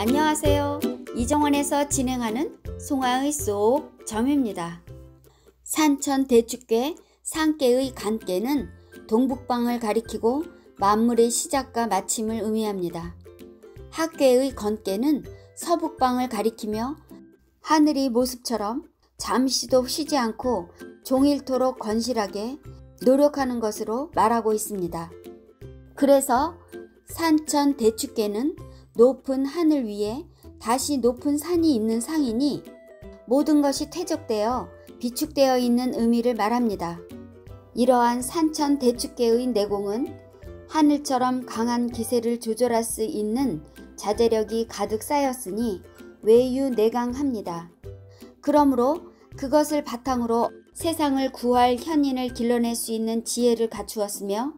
안녕하세요. 이정원에서 진행하는 송화의 쏙 점입니다. 산천 대축괴 상깨의 간깨는 동북방을 가리키고 만물의 시작과 마침을 의미합니다. 학괴의 건깨는 서북방을 가리키며 하늘이 모습처럼 잠시도 쉬지 않고 종일토록 건실하게 노력하는 것으로 말하고 있습니다. 그래서 산천 대축괴는 높은 하늘 위에 다시 높은 산이 있는 상이니 모든 것이 퇴적되어 비축되어 있는 의미를 말합니다. 이러한 산천 대축괴의 내공은 하늘처럼 강한 기세를 조절할 수 있는 자제력이 가득 쌓였으니 외유내강합니다. 그러므로 그것을 바탕으로 세상을 구할 현인을 길러낼 수 있는 지혜를 갖추었으며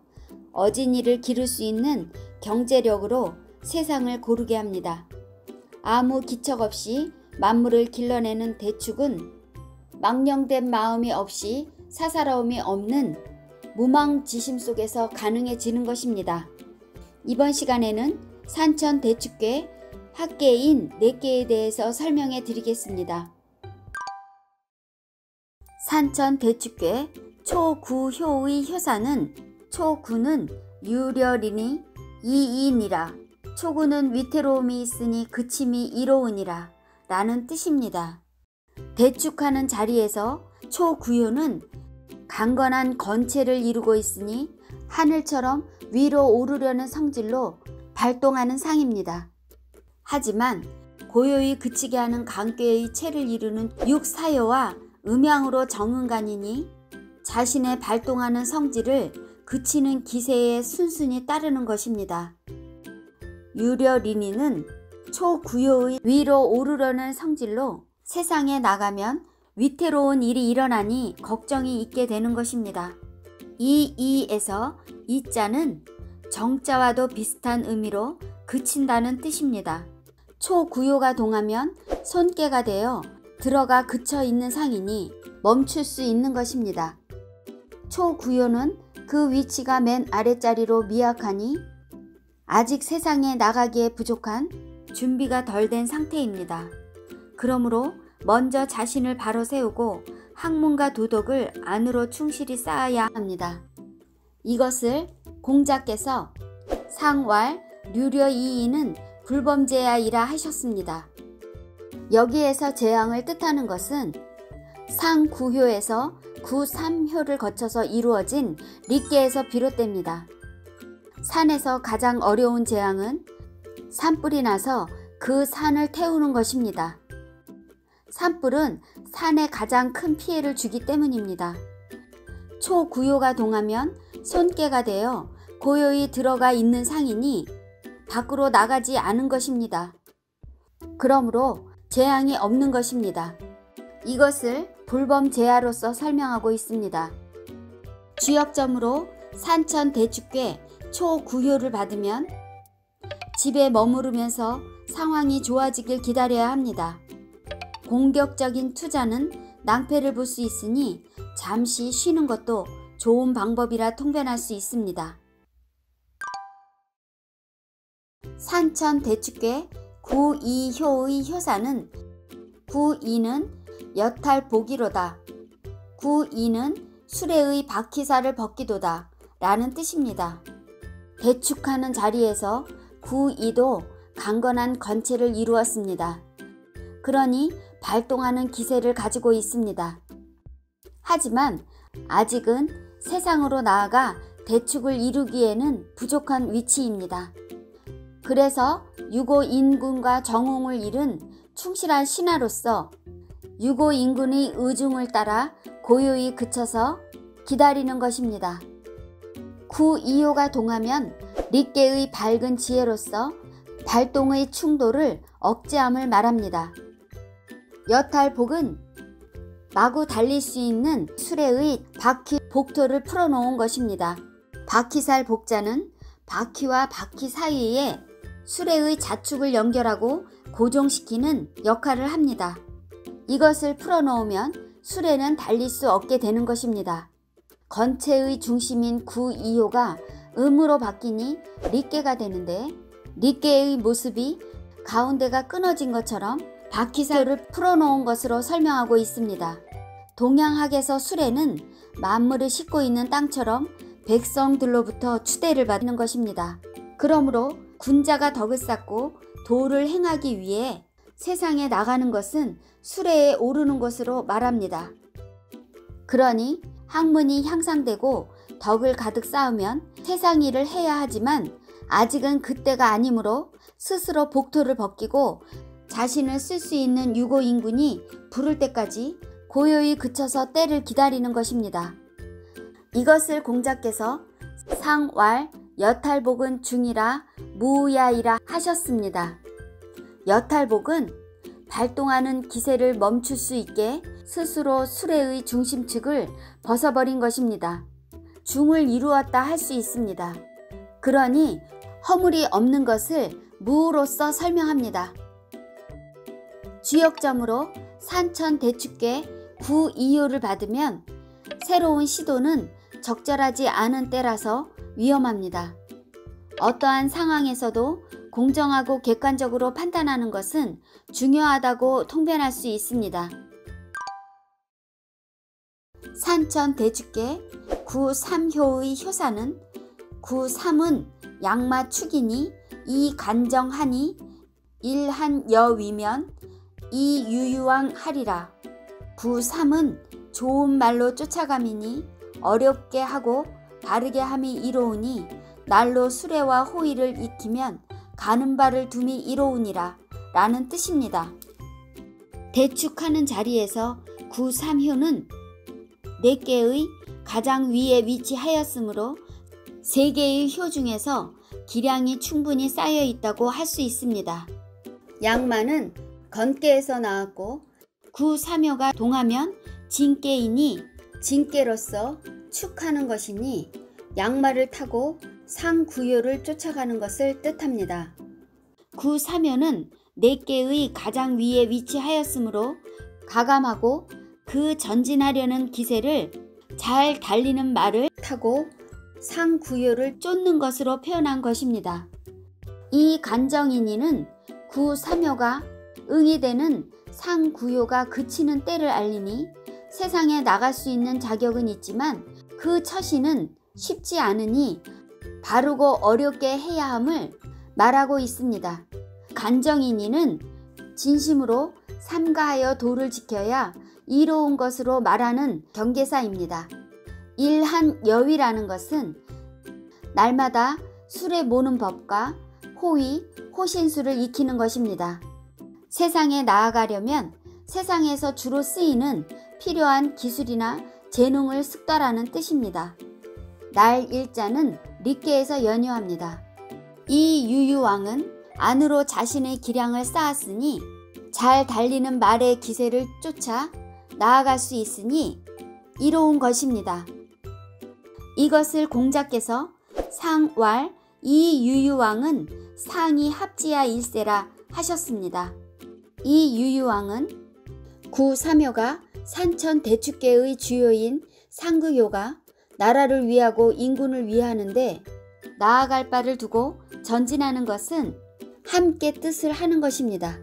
어진이를 기를 수 있는 경제력으로 세상을 고르게 합니다. 아무 기척 없이 만물을 길러내는 대축은 망령된 마음이 없이 사사로움이 없는 무망지심 속에서 가능해지는 것입니다. 이번 시간에는 산천 대축괴 학괴인 4개에 대해서 설명해 드리겠습니다. 산천 대축괴 초구효의 효사는 초구는 유려리니 이인이라 초구는 위태로움이 있으니 그침이 이로우니라 라는 뜻입니다. 대축하는 자리에서 초구효는 강건한 건체를 이루고 있으니 하늘처럼 위로 오르려는 성질로 발동하는 상입니다. 하지만 고요히 그치게 하는 강괴의 체를 이루는 육사효와 음양으로 정응간이니 자신의 발동하는 성질을 그치는 기세에 순순히 따르는 것입니다. 유려리니는 초구효의 위로 오르려는 성질로 세상에 나가면 위태로운 일이 일어나니 걱정이 있게 되는 것입니다. 이에서 이자는 정자와도 비슷한 의미로 그친다는 뜻입니다. 초구효가 동하면 손깨가 되어 들어가 그쳐 있는 상이니 멈출 수 있는 것입니다. 초구효는 그 위치가 맨 아랫자리로 미약하니 아직 세상에 나가기에 부족한 준비가 덜 된 상태입니다. 그러므로 먼저 자신을 바로 세우고 학문과 도덕을 안으로 충실히 쌓아야 합니다. 이것을 공자께서 상왈 류려이이는 불범죄야이라 하셨습니다. 여기에서 재앙을 뜻하는 것은 상구효에서 구삼효를 거쳐서 이루어진 릿계에서 비롯됩니다. 산에서 가장 어려운 재앙은 산불이 나서 그 산을 태우는 것입니다. 산불은 산에 가장 큰 피해를 주기 때문입니다. 초구효가 동하면 손깨가 되어 고요히 들어가 있는 상이니 밖으로 나가지 않은 것입니다. 그러므로 재앙이 없는 것입니다. 이것을 불범재야로서 설명하고 있습니다. 주역점으로 산천 대축괴 초구효를 받으면 집에 머무르면서 상황이 좋아지길 기다려야 합니다. 공격적인 투자는 낭패를 볼 수 있으니 잠시 쉬는 것도 좋은 방법이라 통변할 수 있습니다. 산천 대축괴 구이효의 효사는 구이는 여탈복이로다. 구이는 수레의 바퀴살을 벗기도다 라는 뜻입니다. 대축하는 자리에서 구이도 강건한 건체를 이루었습니다. 그러니 발동하는 기세를 가지고 있습니다. 하지만 아직은 세상으로 나아가 대축을 이루기에는 부족한 위치입니다. 그래서 유고인군과 정웅을 잃은 충실한 신하로서 유고인군의 의중을 따라 고요히 그쳐서 기다리는 것입니다. 구이효가 동하면 릿계의 밝은 지혜로서 발동의 충돌을 억제함을 말합니다. 여탈복은 마구 달릴 수 있는 수레의 바퀴 복토를 풀어놓은 것입니다. 바퀴살 복자는 바퀴와 바퀴 사이에 수레의 자축을 연결하고 고정시키는 역할을 합니다. 이것을 풀어놓으면 수레는 달릴 수 없게 되는 것입니다. 건체의 중심인 구이효가 음으로 바뀌니 릿계가 되는데 릿계의 모습이 가운데가 끊어진 것처럼 바퀴살을 풀어놓은 것으로 설명하고 있습니다. 동양학에서 수레는 만물을 싣고 있는 땅처럼 백성들로부터 추대를 받는 것입니다. 그러므로 군자가 덕을 쌓고 도를 행하기 위해 세상에 나가는 것은 수레에 오르는 것으로 말합니다. 그러니 학문이 향상되고 덕을 가득 쌓으면 세상 일을 해야 하지만 아직은 그때가 아니므로 스스로 복토를 벗기고 자신을 쓸 수 있는 유고인군이 부를 때까지 고요히 그쳐서 때를 기다리는 것입니다. 이것을 공자께서 상왈 여탈복은 중이라 무야이라 하셨습니다. 여탈복은 발동하는 기세를 멈출 수 있게 스스로 수레의 중심축을 벗어버린 것입니다. 중을 이루었다 할 수 있습니다. 그러니 허물이 없는 것을 무로써 설명합니다. 주역점으로 산천대축계 구이효를 받으면 새로운 시도는 적절하지 않은 때라서 위험합니다. 어떠한 상황에서도 공정하고 객관적으로 판단하는 것은 중요하다고 통변할 수 있습니다. 산천대축계 구삼효의 효사는 구삼은 양마축이니 이간정하니 일한여위면 이유유왕하리라. 구삼은 좋은 말로 쫓아감이니 어렵게 하고 바르게 함이 이로우니 날로 수레와 호의를 익히면 가는 바를 둠이 이로우니라 라는 뜻입니다. 대축하는 자리에서 구삼효는 4개의 가장 위에 위치하였으므로 3개의 효 중에서 기량이 충분히 쌓여 있다고 할 수 있습니다. 양마는 건깨에서 나왔고 구삼효가 동하면 진깨이니 진깨로서 축하는 것이니 양마를 타고 상구효를 쫓아가는 것을 뜻합니다. 구삼효는 4개의 가장 위에 위치하였으므로 가감하고 그 전진하려는 기세를 잘 달리는 말을 타고 상구효를 쫓는 것으로 표현한 것입니다. 이 간정인이는 구삼효가 응이 되는 상구효가 그치는 때를 알리니 세상에 나갈 수 있는 자격은 있지만 그 처신은 쉽지 않으니 바르고 어렵게 해야 함을 말하고 있습니다. 간정인이는 진심으로 삼가하여 도를 지켜야 이로운 것으로 말하는 경계사입니다. 일한여위라는 것은 날마다 수레 모는 법과 호의, 호신술을 익히는 것입니다. 세상에 나아가려면 세상에서 주로 쓰이는 필요한 기술이나 재능을 습달하는 뜻입니다. 날 일자는 릿계에서 연유합니다. 이 유유왕은 안으로 자신의 기량을 쌓았으니 잘 달리는 말의 기세를 쫓아 나아갈 수 있으니 이로운 것입니다. 이것을 공자께서 상왈 이 유유왕은 상이 합지야 일세라 하셨습니다. 이 유유왕은 구삼효가 산천대축계의 주요인 상구효가 나라를 위하고 인군을 위하는데 나아갈 바를 두고 전진하는 것은 함께 뜻을 하는 것입니다.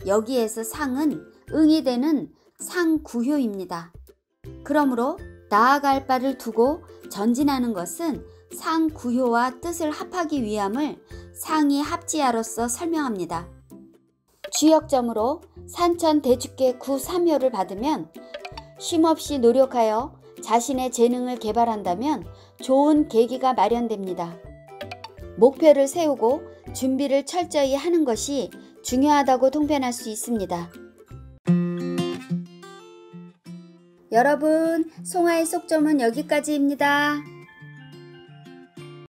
여기에서 상은 응이 되는 상구효입니다. 그러므로 나아갈 바를 두고 전진하는 것은 상구효와 뜻을 합하기 위함을 상이 합지야로서 설명합니다. 주역점으로 산천대축계 구삼효를 받으면 쉼없이 노력하여 자신의 재능을 개발한다면 좋은 계기가 마련됩니다. 목표를 세우고 준비를 철저히 하는 것이 중요하다고 통변할 수 있습니다. 여러분, 송하의 속점은 여기까지입니다.